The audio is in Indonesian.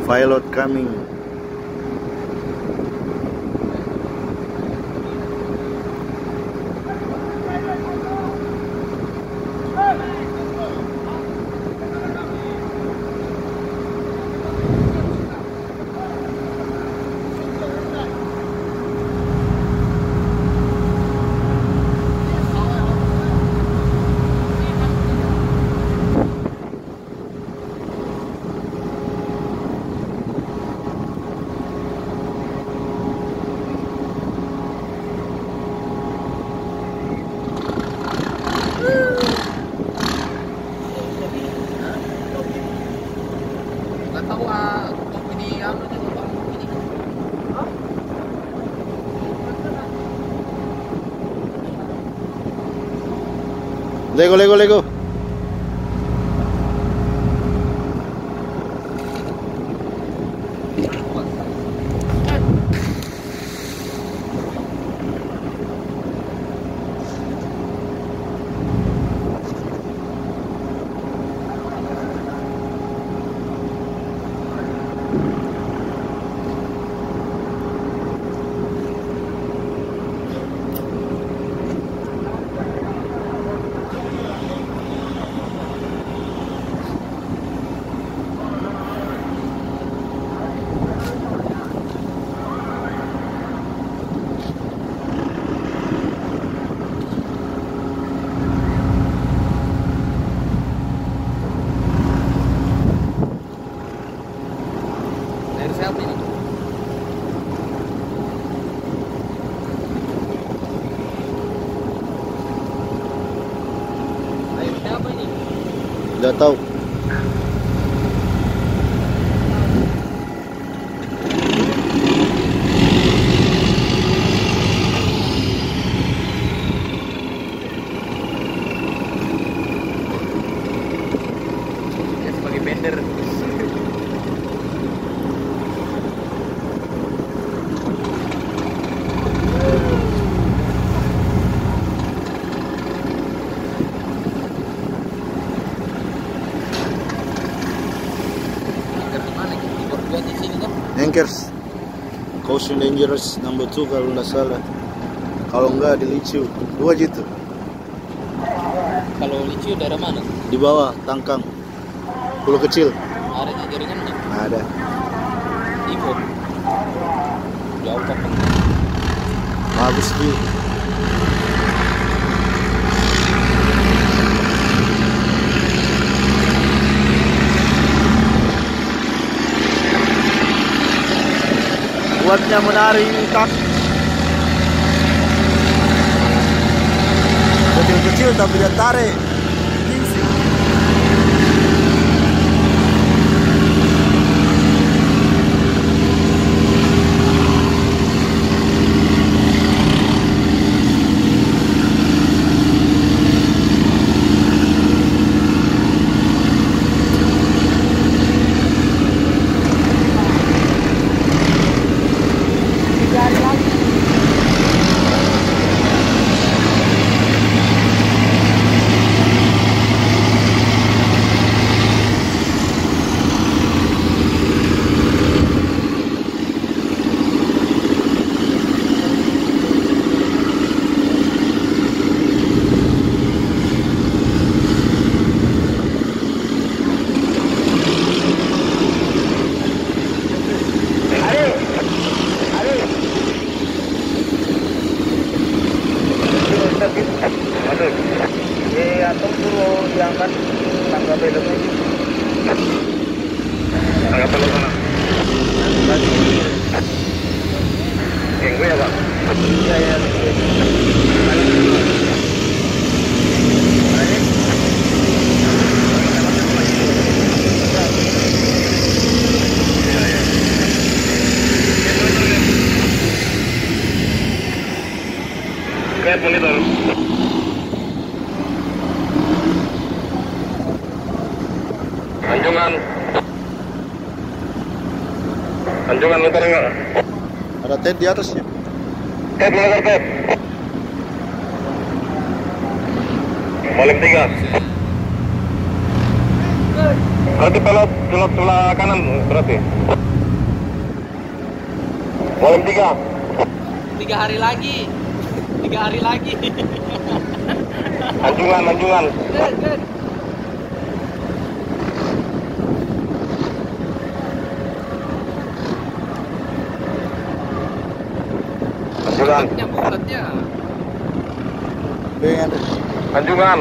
Pilot coming. Lego. Udah tahu. Ya, sebagai bender. Anchors, caution dangerous number 2 kalau nggak salah. Kalau nggak di Liciu, 2 gitu. Kalau Liciu daerah mana? Di bawah Tangkang, Pulau Kecil. Ada jaringannya? Ada. Ivo. Jauh kapan? Bagus tuh. Buatnya menari kak. Kecil-kecil tapi dia tarik. Atau suruh diangkat tangga belok ini. Tangga belok mana? Yang gue ya Pak? Iya ya. Kayak monitor. Anjungan motor enggak? Ada ted di atasnya. Ted motor ted. Malam 3. Berarti belok sebelah kanan berarti. Volume 3. 3 hari lagi. 3 hari lagi. Anjungan. Good. Anjungan. Bulatnya. Dengan Anjungan.